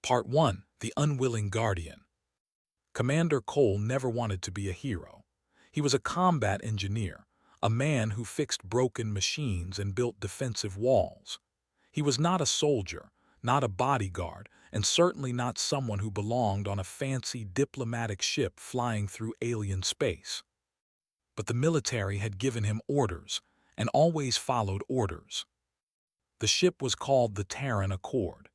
Part 1. The Unwilling Guardian. Commander Cole never wanted to be a hero. He was a combat engineer, a man who fixed broken machines and built defensive walls. He was not a soldier, not a bodyguard, and certainly not someone who belonged on a fancy diplomatic ship flying through alien space. But the military had given him orders, and always followed orders. The ship was called the Terran Accord.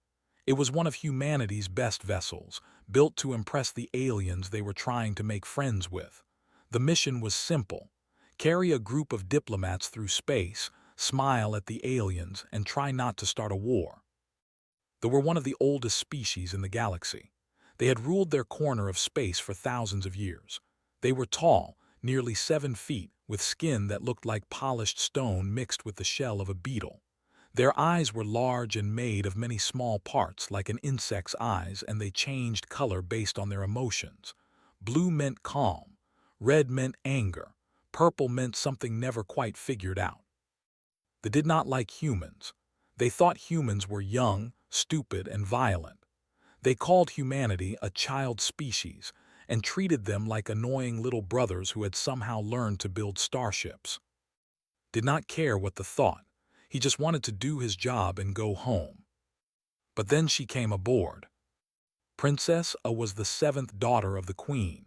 It was one of humanity's best vessels, built to impress the aliens they were trying to make friends with. The mission was simple: carry a group of diplomats through space, smile at the aliens, and try not to start a war. They were one of the oldest species in the galaxy. They had ruled their corner of space for thousands of years. They were tall, nearly 7 feet, with skin that looked like polished stone mixed with the shell of a beetle. Their eyes were large and made of many small parts like an insect's eyes, and they changed color based on their emotions. Blue meant calm, red meant anger, purple meant something never quite figured out. They did not like humans. They thought humans were young, stupid, and violent. They called humanity a child species and treated them like annoying little brothers who had somehow learned to build starships. Did not care what the thought. He just wanted to do his job and go home. But then she came aboard. Princess A was the 7th daughter of the Queen.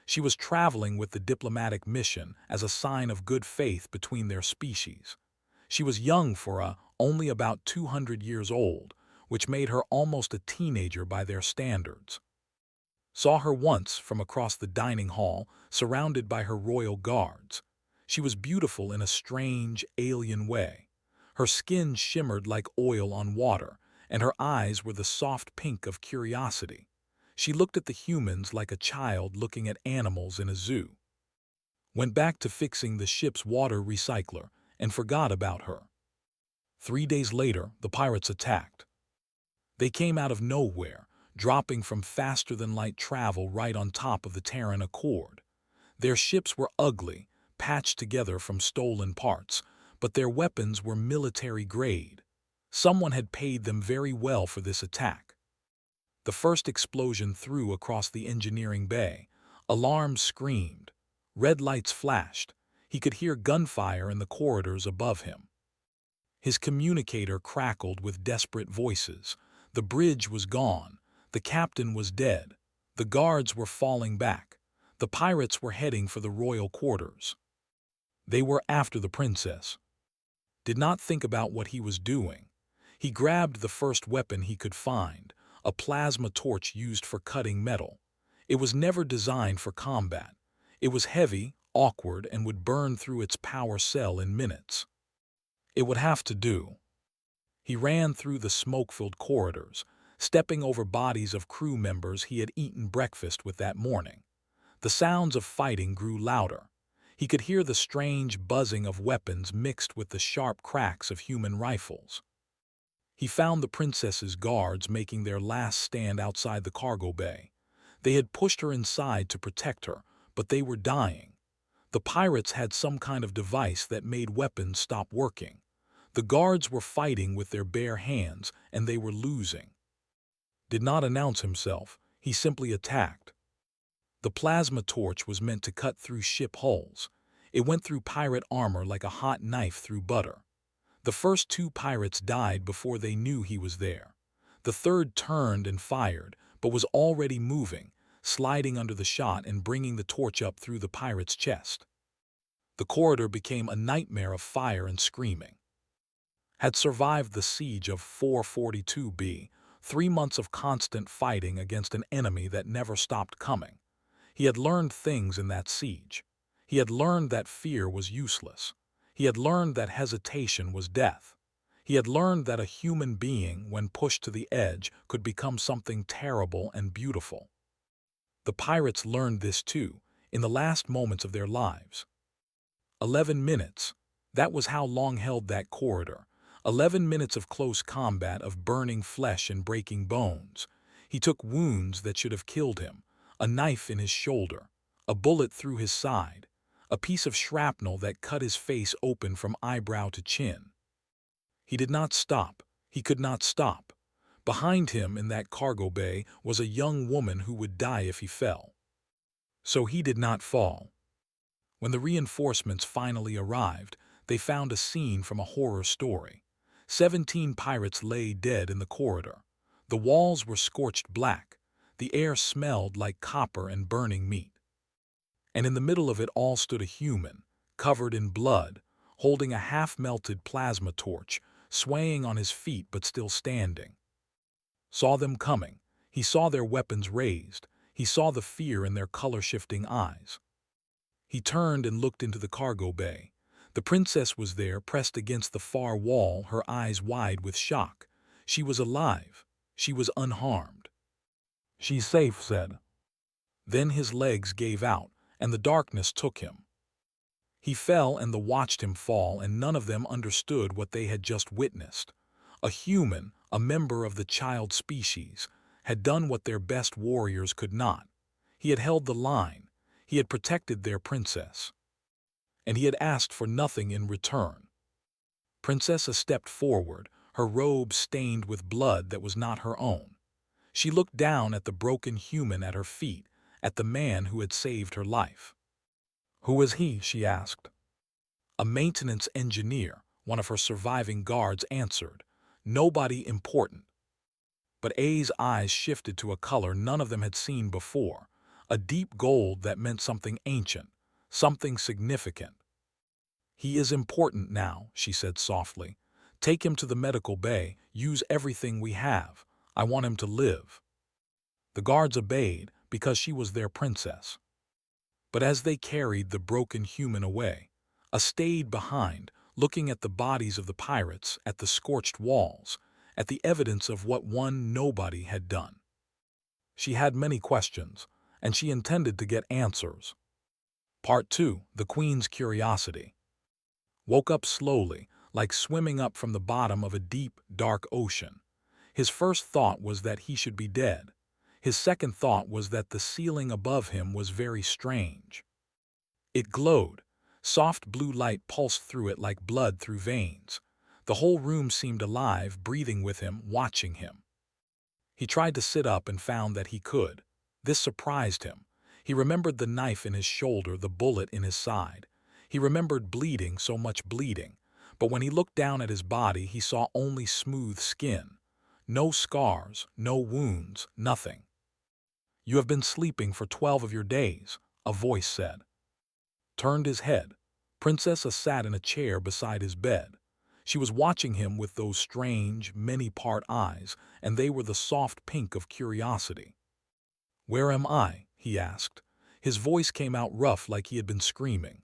She was traveling with the diplomatic mission as a sign of good faith between their species. She was young for only about 200 years old, which made her almost a teenager by their standards. Saw her once from across the dining hall, surrounded by her royal guards. She was beautiful in a strange, alien way. Her skin shimmered like oil on water, and her eyes were the soft pink of curiosity. She looked at the humans like a child looking at animals in a zoo. Went back to fixing the ship's water recycler and forgot about her. 3 days later, the pirates attacked. They came out of nowhere, dropping from faster-than-light travel right on top of the Terran Accord. Their ships were ugly, patched together from stolen parts, but their weapons were military-grade. Someone had paid them very well for this attack. The first explosion threw across the engineering bay. Alarms screamed. Red lights flashed. He could hear gunfire in the corridors above him. His communicator crackled with desperate voices. The bridge was gone. The captain was dead. The guards were falling back. The pirates were heading for the royal quarters. They were after the princess. Did not think about what he was doing. He grabbed the first weapon he could find, a plasma torch used for cutting metal. It was never designed for combat. It was heavy, awkward, and would burn through its power cell in minutes. It would have to do. He ran through the smoke-filled corridors, stepping over bodies of crew members he had eaten breakfast with that morning. The sounds of fighting grew louder. He could hear the strange buzzing of weapons mixed with the sharp cracks of human rifles. He found the princess's guards making their last stand outside the cargo bay. They had pushed her inside to protect her, but they were dying. The pirates had some kind of device that made weapons stop working. The guards were fighting with their bare hands, and they were losing. Did not announce himself. He simply attacked. The plasma torch was meant to cut through ship hulls. It went through pirate armor like a hot knife through butter. The first 2 pirates died before they knew he was there. The third turned and fired, but was already moving, sliding under the shot and bringing the torch up through the pirate's chest. The corridor became a nightmare of fire and screaming. Had survived the siege of 442B, 3 months of constant fighting against an enemy that never stopped coming. He had learned things in that siege. He had learned that fear was useless. He had learned that hesitation was death. He had learned that a human being, when pushed to the edge, could become something terrible and beautiful. The pirates learned this too, in the last moments of their lives. 11 minutes. That was how long held that corridor. 11 minutes of close combat, of burning flesh and breaking bones. He took wounds that should have killed him. A knife in his shoulder, a bullet through his side, a piece of shrapnel that cut his face open from eyebrow to chin. He did not stop. He could not stop. Behind him in that cargo bay was a young woman who would die if he fell. So he did not fall. When the reinforcements finally arrived, they found a scene from a horror story. 17 pirates lay dead in the corridor. The walls were scorched black. The air smelled like copper and burning meat. And in the middle of it all stood a human, covered in blood, holding a half-melted plasma torch, swaying on his feet but still standing. Saw them coming. He saw their weapons raised. He saw the fear in their color-shifting eyes. He turned and looked into the cargo bay. The princess was there, pressed against the far wall, her eyes wide with shock. She was alive. She was unharmed. "She's safe," said. Then his legs gave out, and the darkness took him. He fell and they watched him fall, and none of them understood what they had just witnessed. A human, a member of the child species, had done what their best warriors could not. He had held the line. He had protected their princess. And he had asked for nothing in return. Princessa stepped forward, her robe stained with blood that was not her own. She looked down at the broken human at her feet, at the man who had saved her life. "Who is he?" she asked. "A maintenance engineer," one of her surviving guards answered. "Nobody important." But A's eyes shifted to a color none of them had seen before, a deep gold that meant something ancient, something significant. "He is important now," she said softly. "Take him to the medical bay, use everything we have. I want him to live." The guards obeyed because she was their princess. But as they carried the broken human away, A stayed behind, looking at the bodies of the pirates, at the scorched walls, at the evidence of what one nobody had done. She had many questions, and she intended to get answers. Part 2. The Queen's Curiosity. Woke up slowly, like swimming up from the bottom of a deep, dark ocean. His first thought was that he should be dead. His second thought was that the ceiling above him was very strange. It glowed. Soft blue light pulsed through it like blood through veins. The whole room seemed alive, breathing with him, watching him. He tried to sit up and found that he could. This surprised him. He remembered the knife in his shoulder, the bullet in his side. He remembered bleeding, so much bleeding. But when he looked down at his body, he saw only smooth skin. No scars, no wounds, nothing. "You have been sleeping for 12 of your days," a voice said. Turned his head. Princessa sat in a chair beside his bed. She was watching him with those strange, many-part eyes, and they were the soft pink of curiosity. "Where am I?" he asked. His voice came out rough like he had been screaming.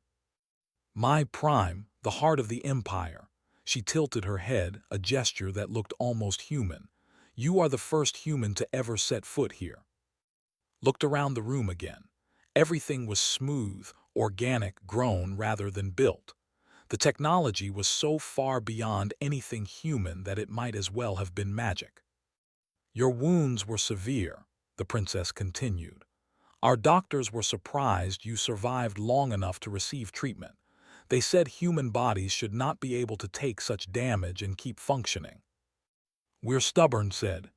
"My prime, the heart of the empire." She tilted her head, a gesture that looked almost human. "You are the first human to ever set foot here." Looked around the room again. Everything was smooth, organic, grown rather than built. The technology was so far beyond anything human that it might as well have been magic. "Your wounds were severe," the princess continued. "Our doctors were surprised you survived long enough to receive treatment. They said human bodies should not be able to take such damage and keep functioning." "We're stubborn," said.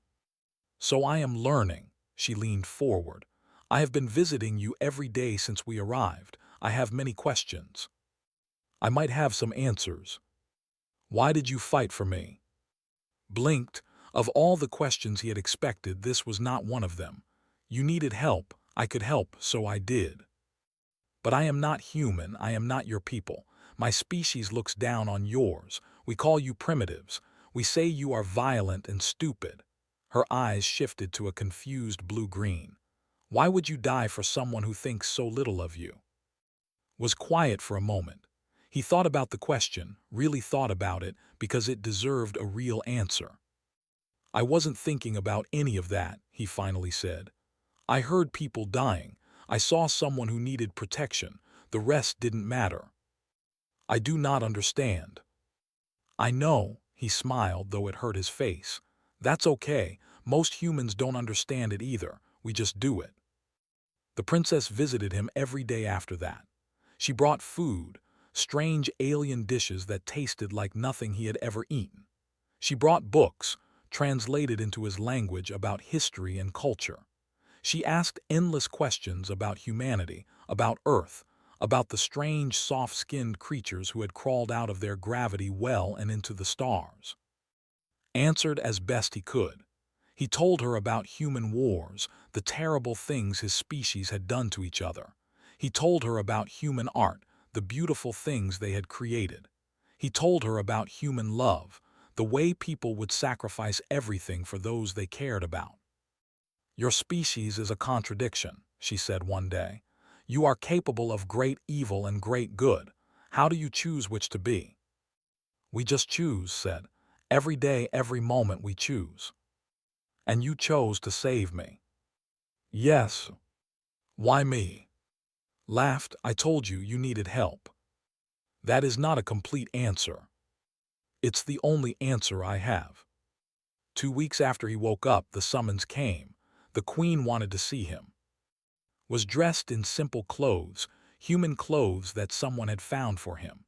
"So I am learning." She leaned forward. "I have been visiting you every day since we arrived. I have many questions. I might have some answers. Why did you fight for me?" Blinked. Of all the questions he had expected, this was not one of them. "You needed help. I could help, so I did. But I am not human. I am not your people. My species looks down on yours. We call you primitives. We say you are violent and stupid." Her eyes shifted to a confused blue-green. "Why would you die for someone who thinks so little of you?" Was quiet for a moment. He thought about the question, really thought about it, because it deserved a real answer. "I wasn't thinking about any of that," he finally said. "I heard people dying. I saw someone who needed protection. The rest didn't matter." "I do not understand." "I know," he smiled, though it hurt his face. "That's okay. Most humans don't understand it either. We just do it." The princess visited him every day after that. She brought food, strange alien dishes that tasted like nothing he had ever eaten. She brought books, translated into his language about history and culture. She asked endless questions about humanity, about Earth, about the strange, soft-skinned creatures who had crawled out of their gravity well and into the stars. Answered as best he could. He told her about human wars, the terrible things his species had done to each other. He told her about human art, the beautiful things they had created. He told her about human love, the way people would sacrifice everything for those they cared about. "Your species is a contradiction," she said one day. "You are capable of great evil and great good. How do you choose which to be?" "We just choose," said. "Every day, every moment we choose." "And you chose to save me." "Yes." "Why me?" Laughed. "I told you you needed help." "That is not a complete answer." "It's the only answer I have." 2 weeks after he woke up, the summons came. The Queen wanted to see him. Was dressed in simple clothes, human clothes that someone had found for him.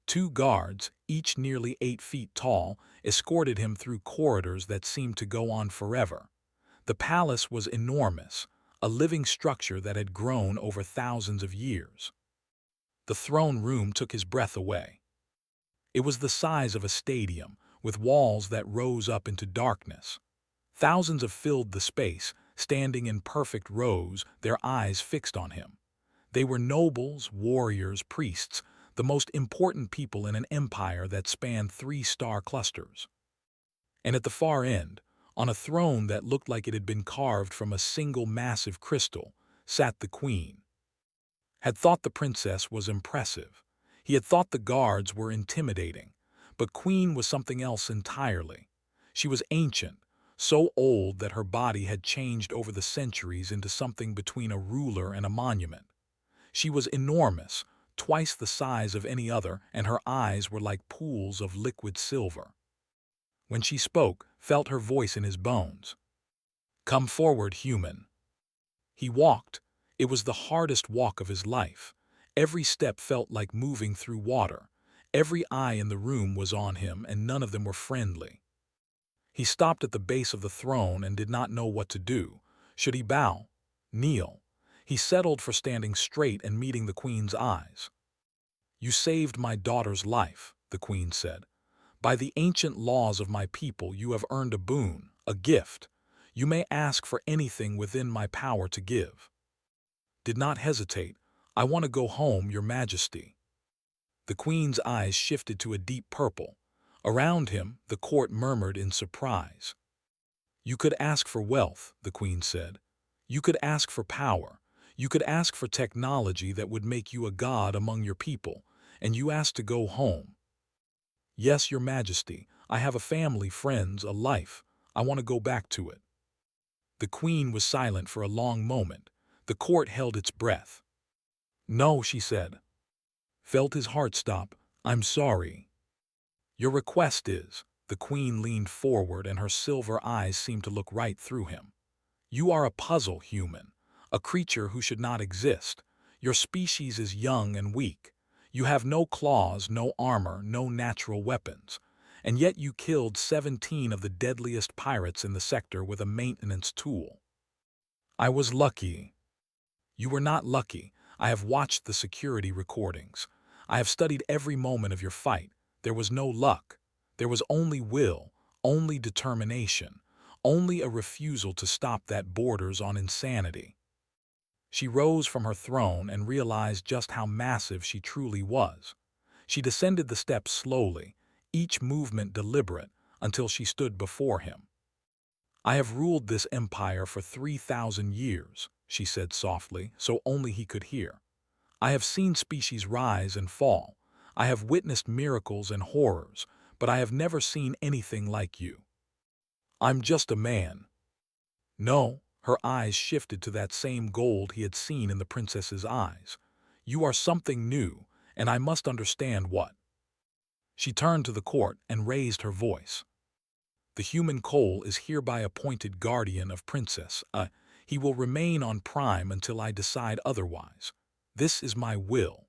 2 guards, each nearly 8 feet tall, escorted him through corridors that seemed to go on forever. The palace was enormous, a living structure that had grown over thousands of years. The throne room took his breath away. It was the size of a stadium, with walls that rose up into darkness. Thousands of filled the space, standing in perfect rows, their eyes fixed on him. They were nobles, warriors, priests, the most important people in an empire that spanned 3-star clusters. And at the far end, on a throne that looked like it had been carved from a single massive crystal, sat the Queen. Had thought the princess was impressive. He had thought the guards were intimidating. But Queen was something else entirely. She was ancient, so old that her body had changed over the centuries into something between a ruler and a monument. She was enormous, twice the size of any other, and her eyes were like pools of liquid silver. When she spoke, felt her voice in his bones. "Come forward, human." He walked. It was the hardest walk of his life. Every step felt like moving through water. Every eye in the room was on him, and none of them were friendly. He stopped at the base of the throne and did not know what to do. Should he bow? Kneel? He settled for standing straight and meeting the Queen's eyes. "You saved my daughter's life," the Queen said. "By the ancient laws of my people, you have earned a boon, a gift. You may ask for anything within my power to give." Did not hesitate. "I want to go home, Your Majesty." The Queen's eyes shifted to a deep purple. Around him, the court murmured in surprise. "You could ask for wealth," the Queen said. "You could ask for power. You could ask for technology that would make you a god among your people, and you asked to go home." "Yes, Your Majesty. I have a family, friends, a life. I want to go back to it." The Queen was silent for a long moment. The court held its breath. "No," she said. Felt his heart stop. "I'm sorry." "Your request is—" The Queen leaned forward and her silver eyes seemed to look right through him. "You are a puzzle, human, a creature who should not exist. Your species is young and weak. You have no claws, no armor, no natural weapons. And yet you killed 17 of the deadliest pirates in the sector with a maintenance tool." "I was lucky." "You were not lucky. I have watched the security recordings. I have studied every moment of your fight. There was no luck. There was only will, only determination, only a refusal to stop that borders on insanity." She rose from her throne and realized just how massive she truly was. She descended the steps slowly, each movement deliberate, until she stood before him. "I have ruled this empire for 3,000 years, she said softly, so only he could hear. "I have seen species rise and fall. I have witnessed miracles and horrors, but I have never seen anything like you. I'm just a man." "No," her eyes shifted to that same gold he had seen in the princess's eyes. "You are something new, and I must understand what." She turned to the court and raised her voice. "The human Cole is hereby appointed guardian of Princess. He will remain on Prime until I decide otherwise. This is my will."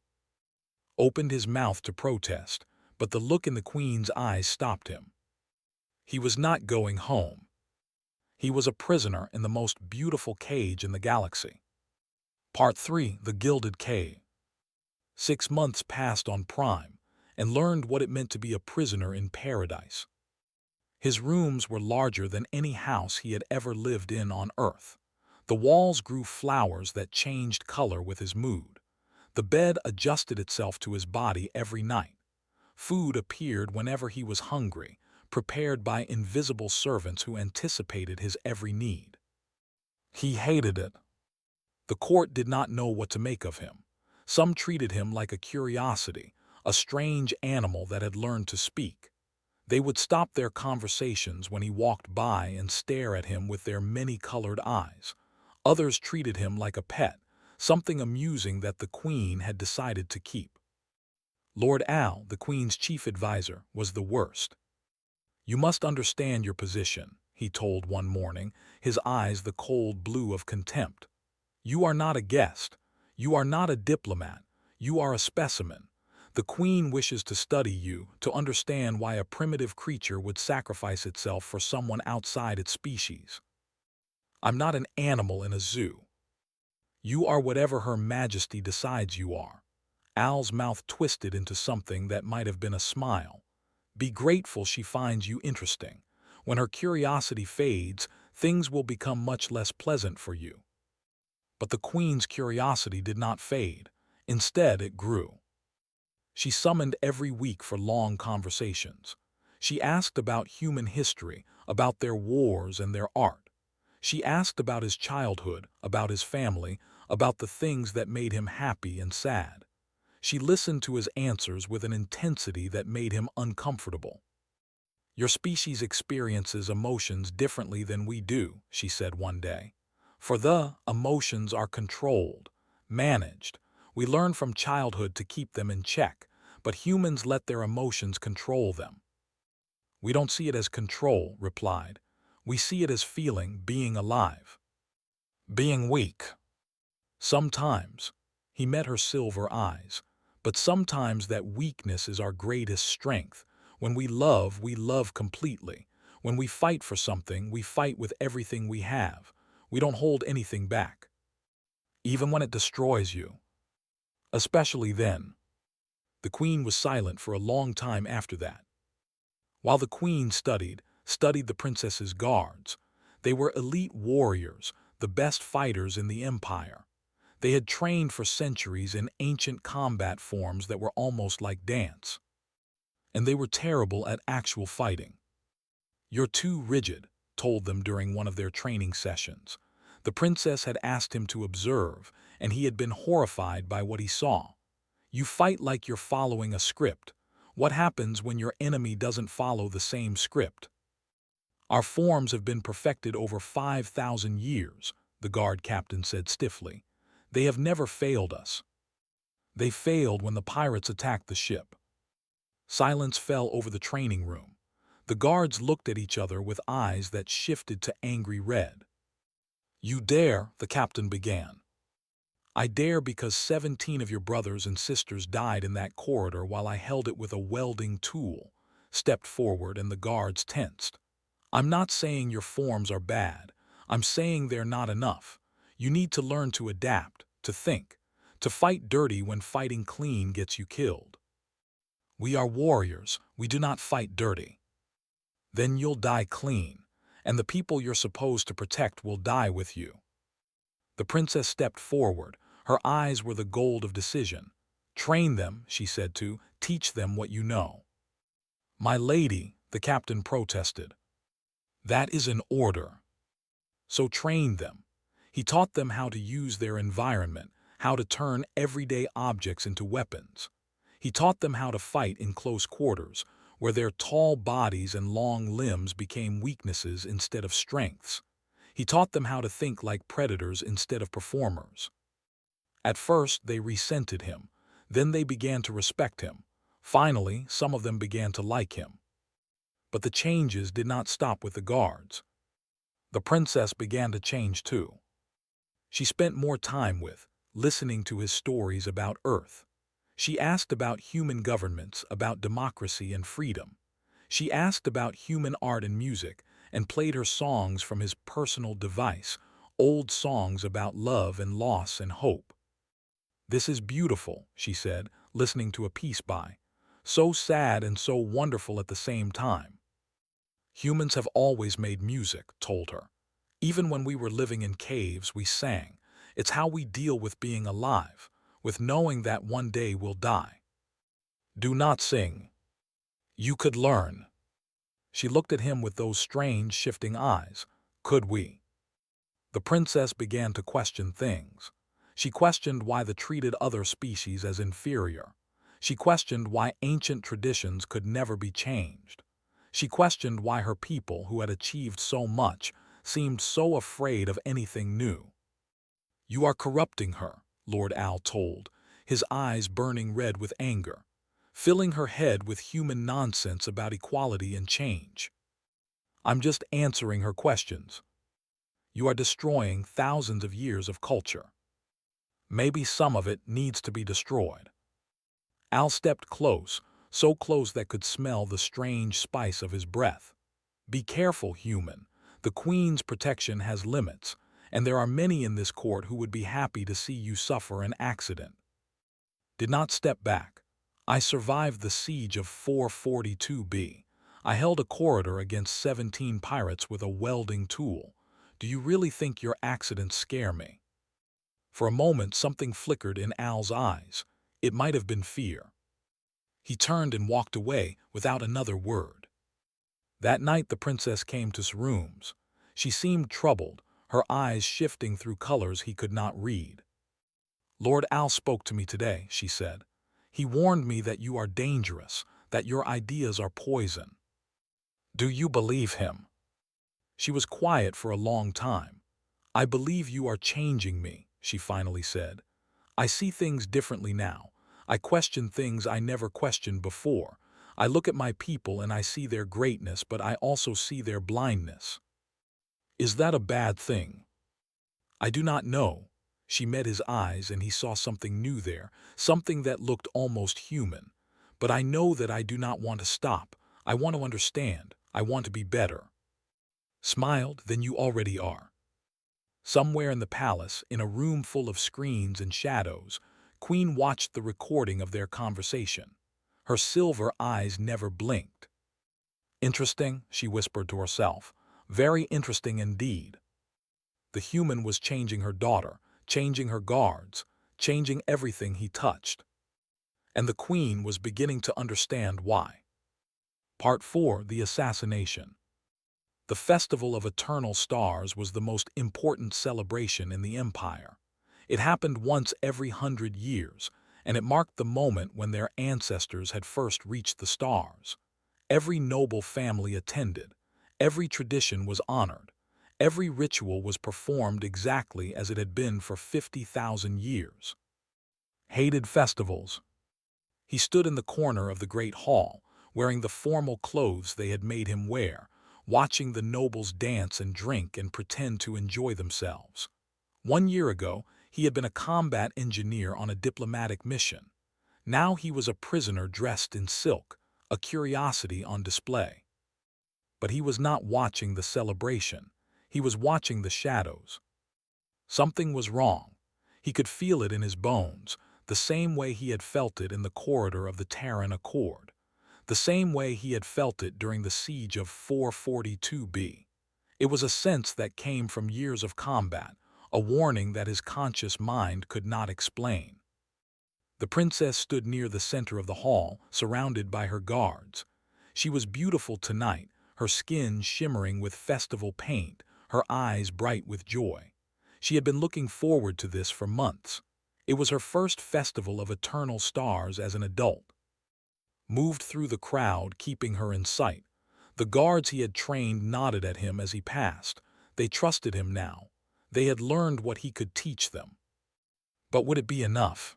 Opened his mouth to protest, but the look in the Queen's eyes stopped him. He was not going home. He was a prisoner in the most beautiful cage in the galaxy. Part 3: The Gilded Cave. 6 months passed on Prime, and learned what it meant to be a prisoner in paradise. His rooms were larger than any house he had ever lived in on Earth. The walls grew flowers that changed color with his mood. The bed adjusted itself to his body every night. Food appeared whenever he was hungry, prepared by invisible servants who anticipated his every need. He hated it. The court did not know what to make of him. Some treated him like a curiosity, a strange animal that had learned to speak. They would stop their conversations when he walked by and stare at him with their many-colored eyes. Others treated him like a pet, something amusing that the Queen had decided to keep. Lord Al, the Queen's chief advisor, was the worst. "You must understand your position," he told one morning, his eyes the cold blue of contempt. "You are not a guest. You are not a diplomat. You are a specimen. The Queen wishes to study you, to understand why a primitive creature would sacrifice itself for someone outside its species. I'm not an animal in a zoo. You are whatever Her Majesty decides you are." Al's mouth twisted into something that might have been a smile. "Be grateful she finds you interesting. When her curiosity fades, things will become much less pleasant for you." But the Queen's curiosity did not fade. Instead, it grew. She summoned every week for long conversations. She asked about human history, about their wars and their art. She asked about his childhood, about his family, about the things that made him happy and sad. She listened to his answers with an intensity that made him uncomfortable. "Your species experiences emotions differently than we do," she said one day. "For the emotions are controlled, managed. We learn from childhood to keep them in check, but humans let their emotions control them." "We don't see it as control," replied. "We see it as feeling, being alive. Being weak." "Sometimes." He met her silver eyes. "But sometimes that weakness is our greatest strength. When we love completely. When we fight for something, we fight with everything we have. We don't hold anything back. Even when it destroys you. Especially then." The Queen was silent for a long time after that. While the Queen studied the princess's guards. They were elite warriors, the best fighters in the Empire. They had trained for centuries in ancient combat forms that were almost like dance. And they were terrible at actual fighting. "You're too rigid," told them during one of their training sessions. The princess had asked him to observe, and he had been horrified by what he saw. "You fight like you're following a script. What happens when your enemy doesn't follow the same script?" "Our forms have been perfected over 5,000 years," the guard captain said stiffly. "They have never failed us." "They failed when the pirates attacked the ship." Silence fell over the training room. The guards looked at each other with eyes that shifted to angry red. "You dare," the captain began. "I dare because 17 of your brothers and sisters died in that corridor while I held it with a welding tool," stepped forward, and the guards tensed. "I'm not saying your forms are bad. I'm saying they're not enough. You need to learn to adapt, to think, to fight dirty when fighting clean gets you killed. We are warriors. We do not fight dirty. Then you'll die clean, and the people you're supposed to protect will die with you." The princess stepped forward. Her eyes were the gold of decision. "Train them," she said, "to teach them what you know." "My lady," the captain protested. "That is an order." "So train them." He taught them how to use their environment, how to turn everyday objects into weapons. He taught them how to fight in close quarters, where their tall bodies and long limbs became weaknesses instead of strengths. He taught them how to think like predators instead of performers. At first, they resented him. Then they began to respect him. Finally, some of them began to like him. But the changes did not stop with the guards. The princess began to change too. She spent more time listening to his stories about Earth. She asked about human governments, about democracy and freedom. She asked about human art and music and played her songs from his personal device, old songs about love and loss and hope. "This is beautiful," she said, listening to a piece by. "So sad and so wonderful at the same time." "Humans have always made music," told her. "Even when we were living in caves, we sang. It's how we deal with being alive, with knowing that one day we'll die." "Do not sing. You could learn." She looked at him with those strange, shifting eyes. "Could we?" The princess began to question things. She questioned why they treated other species as inferior. She questioned why ancient traditions could never be changed. She questioned why her people, who had achieved so much, seemed so afraid of anything new. "You are corrupting her," Lord Al told, his eyes burning red with anger, filling her head with human nonsense about equality and change. "I'm just answering her questions. You are destroying thousands of years of culture. Maybe some of it needs to be destroyed." Al stepped close, so close that could smell the strange spice of his breath. "Be careful, human. The Queen's protection has limits, and there are many in this court who would be happy to see you suffer an accident." "Did not step back. I survived the siege of 442B. I held a corridor against 17 pirates with a welding tool. Do you really think your accidents scare me?" For a moment something flickered in Al's eyes. It might have been fear. He turned and walked away without another word. That night the princess came to his rooms. She seemed troubled, her eyes shifting through colors he could not read. "Lord Al spoke to me today," she said. "He warned me that you are dangerous, that your ideas are poison." "Do you believe him?" She was quiet for a long time. "I believe you are changing me," she finally said. "I see things differently now. I question things I never questioned before. I look at my people and I see their greatness, but I also see their blindness." "Is that a bad thing?" "I do not know." She met his eyes and he saw something new there, something that looked almost human. "But I know that I do not want to stop. I want to understand. I want to be better." Smiled, "Then you already are." Somewhere in the palace, in a room full of screens and shadows, Queen watched the recording of their conversation. Her silver eyes never blinked. "Interesting," she whispered to herself. "Very interesting indeed." The human was changing her daughter, changing her guards, changing everything he touched. And the Queen was beginning to understand why. Part 4: The Assassination. The Festival of Eternal Stars was the most important celebration in the Empire. It happened once every 100 years, and it marked the moment when their ancestors had first reached the stars. Every noble family attended. Every tradition was honored. Every ritual was performed exactly as it had been for 50,000 years. Hated festivals. He stood in the corner of the great hall, wearing the formal clothes they had made him wear, watching the nobles dance and drink and pretend to enjoy themselves. 1 year ago, he had been a combat engineer on a diplomatic mission. Now he was a prisoner dressed in silk, a curiosity on display. But he was not watching the celebration. He was watching the shadows. Something was wrong. He could feel it in his bones, the same way he had felt it in the corridor of the Terran Accord, the same way he had felt it during the siege of 442B. It was a sense that came from years of combat, a warning that his conscious mind could not explain. The princess stood near the center of the hall, surrounded by her guards. She was beautiful tonight, her skin shimmering with festival paint, her eyes bright with joy. She had been looking forward to this for months. It was her first festival of eternal stars as an adult. Moved through the crowd, keeping her in sight. The guards he had trained nodded at him as he passed. They trusted him now. They had learned what he could teach them. But would it be enough?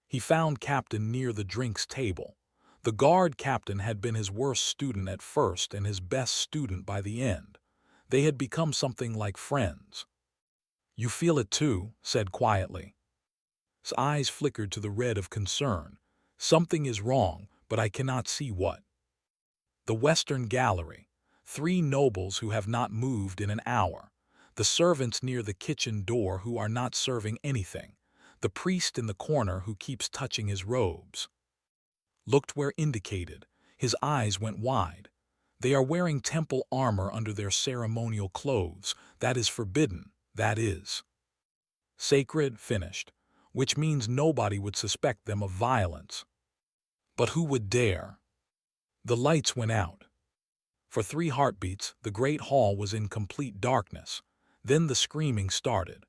He found Captain near the drinks table. The guard captain had been his worst student at first and his best student by the end. They had become something like friends. "You feel it too," said quietly. His eyes flickered to the red of concern. "Something is wrong, but I cannot see what." The Western Gallery. 3 nobles who have not moved in an hour. The servants near the kitchen door who are not serving anything. The priest in the corner who keeps touching his robes. Looked where indicated. His eyes went wide. They are wearing temple armor under their ceremonial clothes. That is forbidden. That is sacred, finished, which means nobody would suspect them of violence. But who would dare? The lights went out. For 3 heartbeats, the great hall was in complete darkness. Then the screaming started.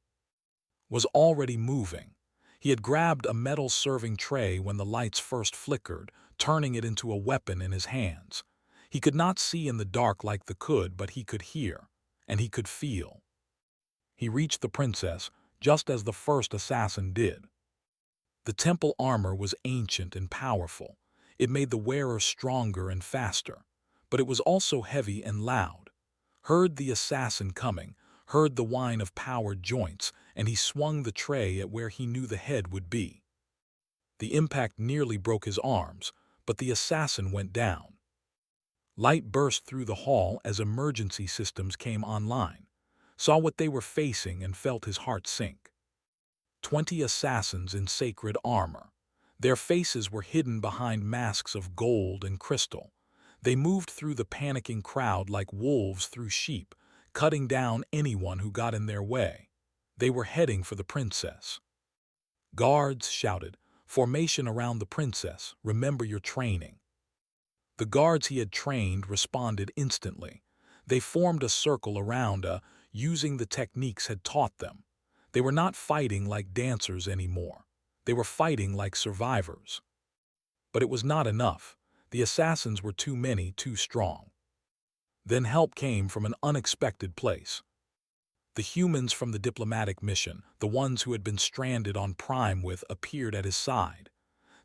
Was already moving. He had grabbed a metal serving tray when the lights first flickered, turning it into a weapon in his hands. He could not see in the dark like the could, but he could hear, and he could feel. He reached the princess, just as the first assassin did. The temple armor was ancient and powerful. It made the wearer stronger and faster, but it was also heavy and loud. Heard the assassin coming, heard the whine of powered joints, and he swung the tray at where he knew the head would be. The impact nearly broke his arms, but the assassin went down. Light burst through the hall as emergency systems came online, saw what they were facing and felt his heart sink. 20 assassins in sacred armor. Their faces were hidden behind masks of gold and crystal. They moved through the panicking crowd like wolves through sheep, cutting down anyone who got in their way. They were heading for the princess. Guards shouted, "Formation around the princess, remember your training." The guards he had trained responded instantly. They formed a circle around using the techniques had taught them. They were not fighting like dancers anymore. They were fighting like survivors. But it was not enough. The assassins were too many, too strong. Then help came from an unexpected place. The humans from the diplomatic mission, the ones who had been stranded on Prime with, appeared at his side.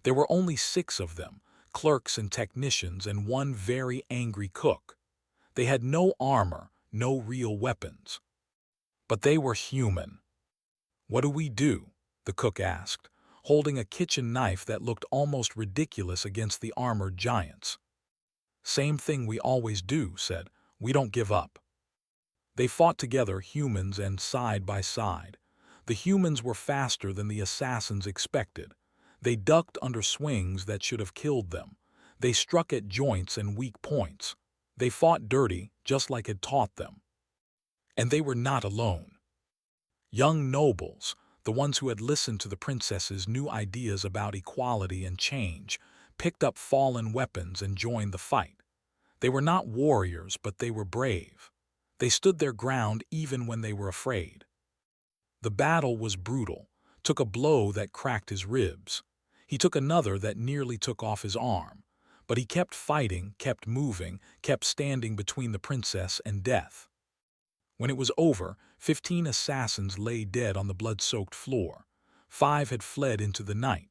There were only 6 of them, clerks and technicians and 1 very angry cook. They had no armor, no real weapons. But they were human. "What do we do?" the cook asked, holding a kitchen knife that looked almost ridiculous against the armored giants. "Same thing we always do," said. "We don't give up." They fought together, humans and side by side. The humans were faster than the assassins expected. They ducked under swings that should have killed them. They struck at joints and weak points. They fought dirty, just like had taught them. And they were not alone. Young nobles, the ones who had listened to the princess's new ideas about equality and change, picked up fallen weapons and joined the fight. They were not warriors, but they were brave. They stood their ground even when they were afraid. The battle was brutal. Took a blow that cracked his ribs. He took another that nearly took off his arm. But he kept fighting, kept moving, kept standing between the princess and death. When it was over, 15 assassins lay dead on the blood-soaked floor. 5 had fled into the night.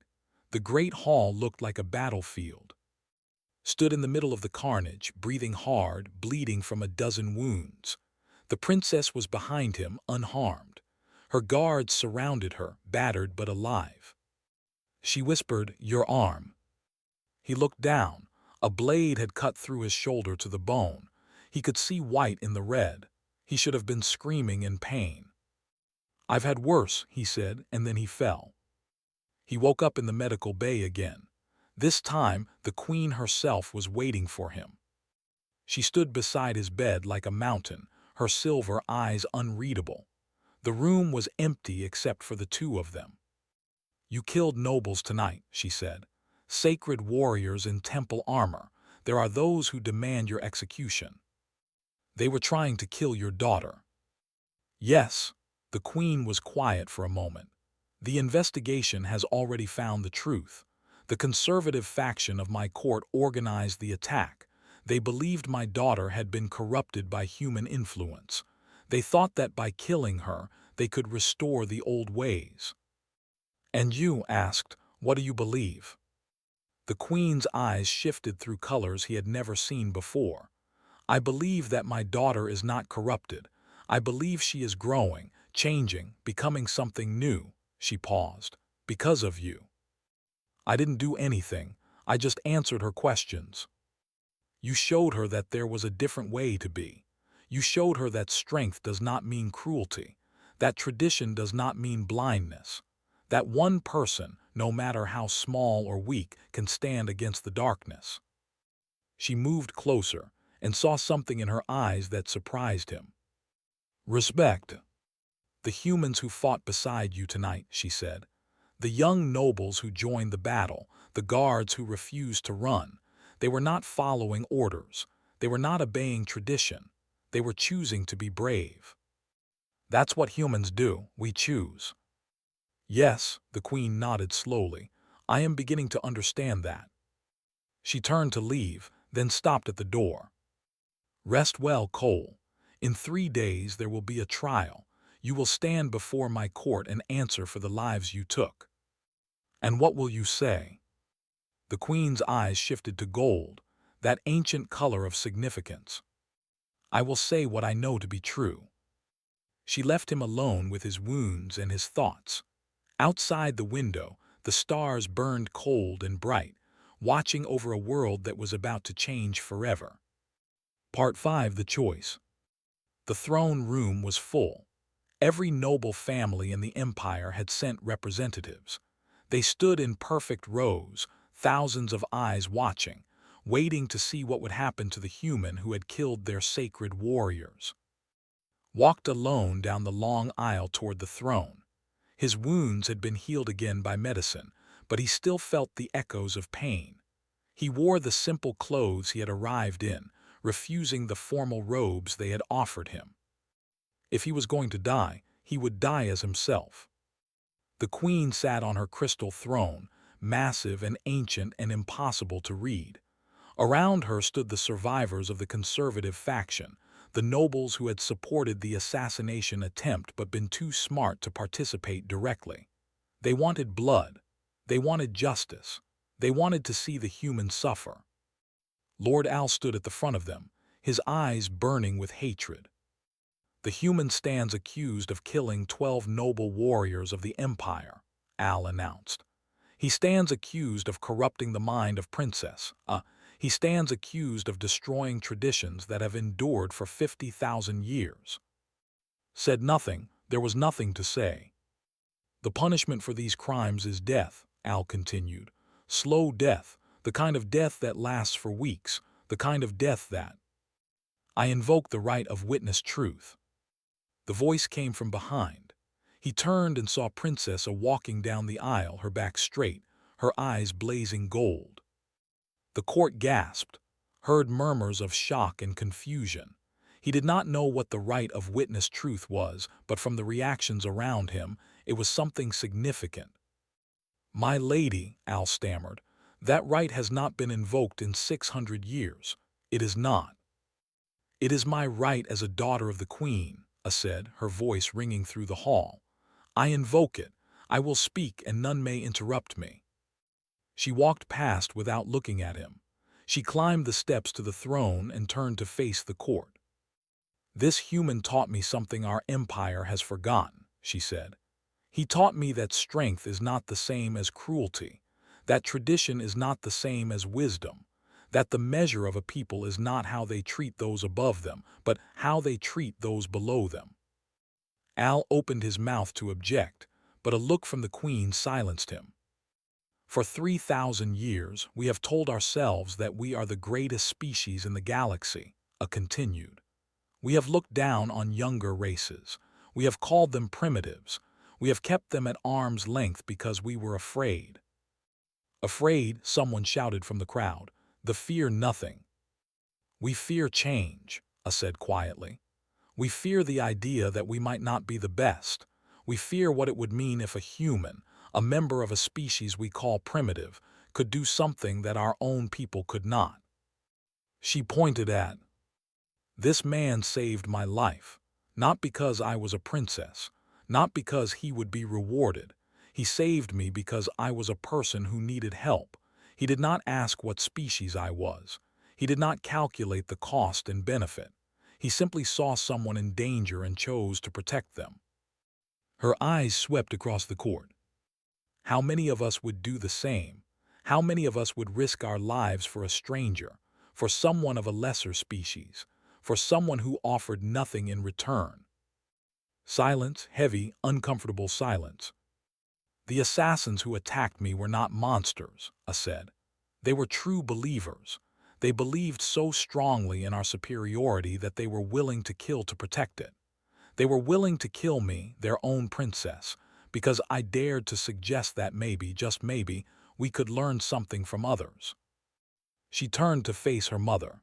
The great hall looked like a battlefield. Stood in the middle of the carnage, breathing hard, bleeding from a dozen wounds. The princess was behind him, unharmed. Her guards surrounded her, battered but alive. She whispered, "Your arm." He looked down. A blade had cut through his shoulder to the bone. He could see white in the red. He should have been screaming in pain. "I've had worse," he said, and then he fell. He woke up in the medical bay again. This time, the queen herself was waiting for him. She stood beside his bed like a mountain, her silver eyes unreadable. The room was empty except for the 2 of them. "You killed nobles tonight," she said. "Sacred warriors in temple armor. There are those who demand your execution. They were trying to kill your daughter." "Yes." The queen was quiet for a moment. "The investigation has already found the truth. The conservative faction of my court organized the attack. They believed my daughter had been corrupted by human influence. They thought that by killing her, they could restore the old ways." "And you," asked, "what do you believe?" The queen's eyes shifted through colors he had never seen before. "I believe that my daughter is not corrupted. I believe she is growing, changing, becoming something new." She paused. "Because of you." "I didn't do anything. I just answered her questions." You showed her that there was a different way to be. You showed her that strength does not mean cruelty, that tradition does not mean blindness, that one person, no matter how small or weak, can stand against the darkness. She moved closer and saw something in her eyes that surprised him. Respect. The humans who fought beside you tonight, she said. The young nobles who joined the battle, the guards who refused to run. They were not following orders. They were not obeying tradition. They were choosing to be brave. That's what humans do. We choose. Yes, the queen nodded slowly. I am beginning to understand that. She turned to leave, then stopped at the door. Rest well, Cole. In 3 days there will be a trial. You will stand before my court and answer for the lives you took. And what will you say? The queen's eyes shifted to gold, that ancient color of significance. I will say what I know to be true. She left him alone with his wounds and his thoughts. Outside the window, the stars burned cold and bright, watching over a world that was about to change forever. Part 5: The Choice. The throne room was full. Every noble family in the empire had sent representatives. They stood in perfect rows, thousands of eyes watching, waiting to see what would happen to the human who had killed their sacred warriors. Walked alone down the long aisle toward the throne. His wounds had been healed again by medicine, but he still felt the echoes of pain. He wore the simple clothes he had arrived in, refusing the formal robes they had offered him. If he was going to die, he would die as himself. The queen sat on her crystal throne, massive and ancient and impossible to read. Around her stood the survivors of the conservative faction, the nobles who had supported the assassination attempt but been too smart to participate directly. They wanted blood. They wanted justice. They wanted to see the humans suffer. Lord Al stood at the front of them, his eyes burning with hatred. The human stands accused of killing 12 noble warriors of the Empire, Al announced. He stands accused of corrupting the mind of Princess. He stands accused of destroying traditions that have endured for 50,000 years. Said nothing, there was nothing to say. The punishment for these crimes is death, Al continued. Slow death, the kind of death that lasts for weeks, the kind of death that... I invoke the right of witness truth. The voice came from behind. He turned and saw Princessa walking down the aisle, her back straight, her eyes blazing gold. The court gasped, heard murmurs of shock and confusion. He did not know what the right of witness truth was, but from the reactions around him, it was something significant. My lady, Al stammered, that right has not been invoked in 600 years. It is not. It is my right as a daughter of the queen, said, her voice ringing through the hall. I invoke it. I will speak and none may interrupt me. She walked past without looking at him. She climbed the steps to the throne and turned to face the court. This human taught me something our empire has forgotten, she said. He taught me that strength is not the same as cruelty, that tradition is not the same as wisdom, that the measure of a people is not how they treat those above them, but how they treat those below them. Al opened his mouth to object, but a look from the queen silenced him. For 3,000 years, we have told ourselves that we are the greatest species in the galaxy, continued. We have looked down on younger races. We have called them primitives. We have kept them at arm's length because we were afraid. Afraid, someone shouted from the crowd. The fear nothing. We fear change, said quietly. We fear the idea that we might not be the best. We fear what it would mean if a human, a member of a species we call primitive, could do something that our own people could not. She pointed at, this man saved my life, not because I was a princess, not because he would be rewarded. He saved me because I was a person who needed help. He did not ask what species I was. He did not calculate the cost and benefit. He simply saw someone in danger and chose to protect them. Her eyes swept across the court. How many of us would do the same? How many of us would risk our lives for a stranger, for someone of a lesser species, for someone who offered nothing in return. Silence, heavy, uncomfortable silence. The assassins who attacked me were not monsters, I said. They were true believers. They believed so strongly in our superiority that they were willing to kill to protect it. They were willing to kill me, their own princess, because I dared to suggest that maybe, just maybe, we could learn something from others. She turned to face her mother.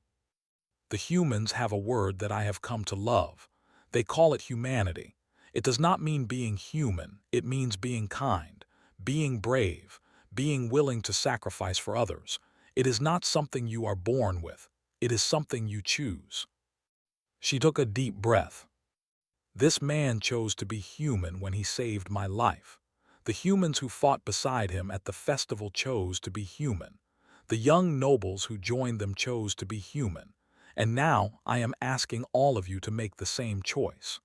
The humans have a word that I have come to love. They call it humanity. It does not mean being human, it means being kind, being brave, being willing to sacrifice for others. It is not something you are born with, it is something you choose. She took a deep breath. This man chose to be human when he saved my life. The humans who fought beside him at the festival chose to be human. The young nobles who joined them chose to be human. And now I am asking all of you to make the same choice.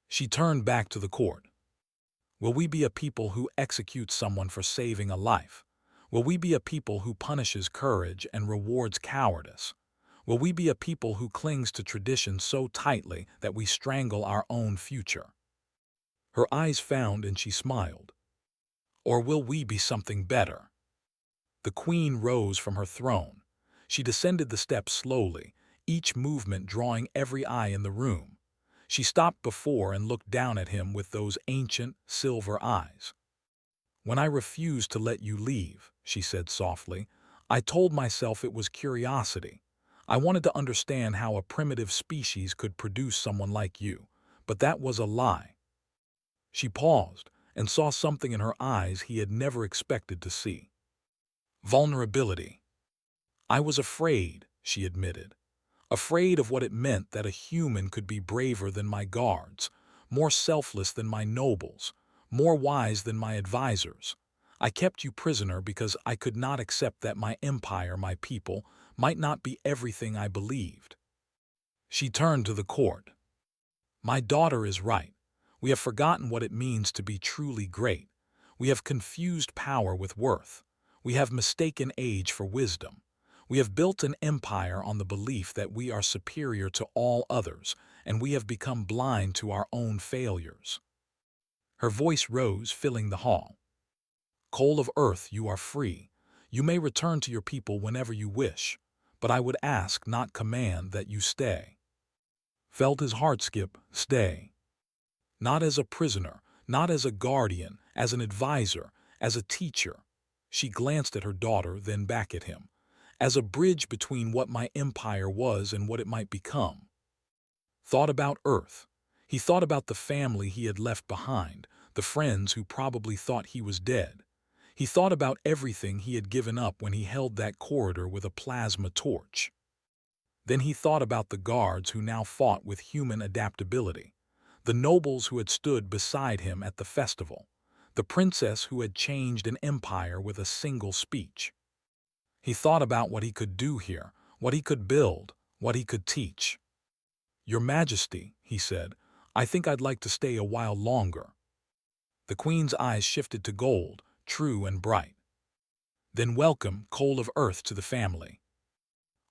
She turned back to the court. Will we be a people who execute someone for saving a life? Will we be a people who punishes courage and rewards cowardice? Will we be a people who clings to tradition so tightly that we strangle our own future? Her eyes found and she smiled. Or will we be something better? The queen rose from her throne. She descended the steps slowly, each movement drawing every eye in the room. She stopped before and looked down at him with those ancient, silver eyes. When I refused to let you leave, she said softly, I told myself it was curiosity. I wanted to understand how a primitive species could produce someone like you, but that was a lie. She paused and saw something in her eyes he had never expected to see. Vulnerability. I was afraid, she admitted. Afraid of what it meant that a human could be braver than my guards, more selfless than my nobles, more wise than my advisors. I kept you prisoner because I could not accept that my empire, my people, might not be everything I believed. She turned to the court. My daughter is right. We have forgotten what it means to be truly great. We have confused power with worth. We have mistaken age for wisdom. We have built an empire on the belief that we are superior to all others, and we have become blind to our own failures. Her voice rose, filling the hall. Coal of earth, you are free. You may return to your people whenever you wish, but I would ask, not command, that you stay. Felt his heart skip, stay. Not as a prisoner, not as a guardian, as an advisor, as a teacher. She glanced at her daughter, then back at him. As a bridge between what my empire was and what it might become. Thought about Earth. He thought about the family he had left behind, the friends who probably thought he was dead. He thought about everything he had given up when he held that corridor with a plasma torch. Then he thought about the guards who now fought with human adaptability, the nobles who had stood beside him at the festival, the princess who had changed an empire with a single speech. He thought about what he could do here, what he could build, what he could teach. Your Majesty, he said, I think I'd like to stay a while longer. The queen's eyes shifted to gold, true and bright. Then welcome, coal of earth, to the family.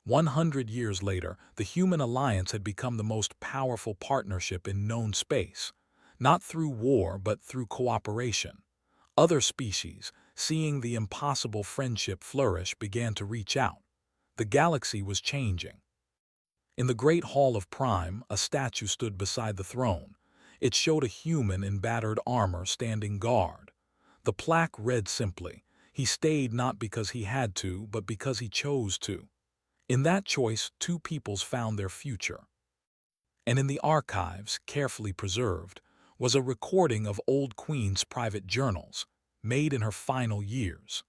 100 years later, the human alliance had become the most powerful partnership in known space, not through war but through cooperation. Other species, seeing the impossible friendship flourish, began to reach out. The galaxy was changing. In the Great Hall of Prime, a statue stood beside the throne. It showed a human in battered armor standing guard. The plaque read simply, he stayed not because he had to, but because he chose to. In that choice, two peoples found their future. And in the archives, carefully preserved, was a recording of old Queen's private journals, made in her final years.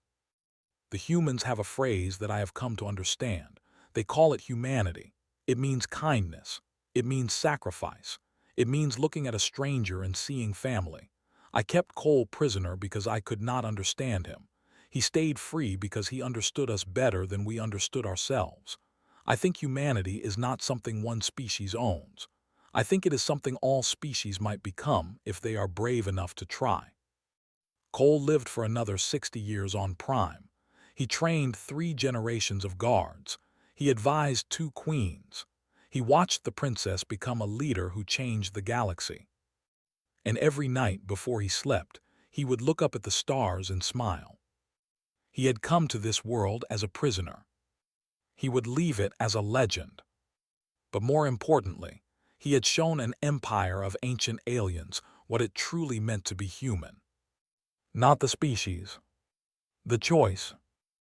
The humans have a phrase that I have come to understand. They call it humanity. It means kindness. It means sacrifice. It means looking at a stranger and seeing family. I kept Cole prisoner because I could not understand him. He stayed free because he understood us better than we understood ourselves. I think humanity is not something one species owns. I think it is something all species might become if they are brave enough to try. Cole lived for another 60 years on Prime. He trained 3 generations of guards. He advised two queens. He watched the princess become a leader who changed the galaxy. And every night before he slept, he would look up at the stars and smile. He had come to this world as a prisoner. He would leave it as a legend. But more importantly, he had shown an empire of ancient aliens what it truly meant to be human. Not the species, the choice.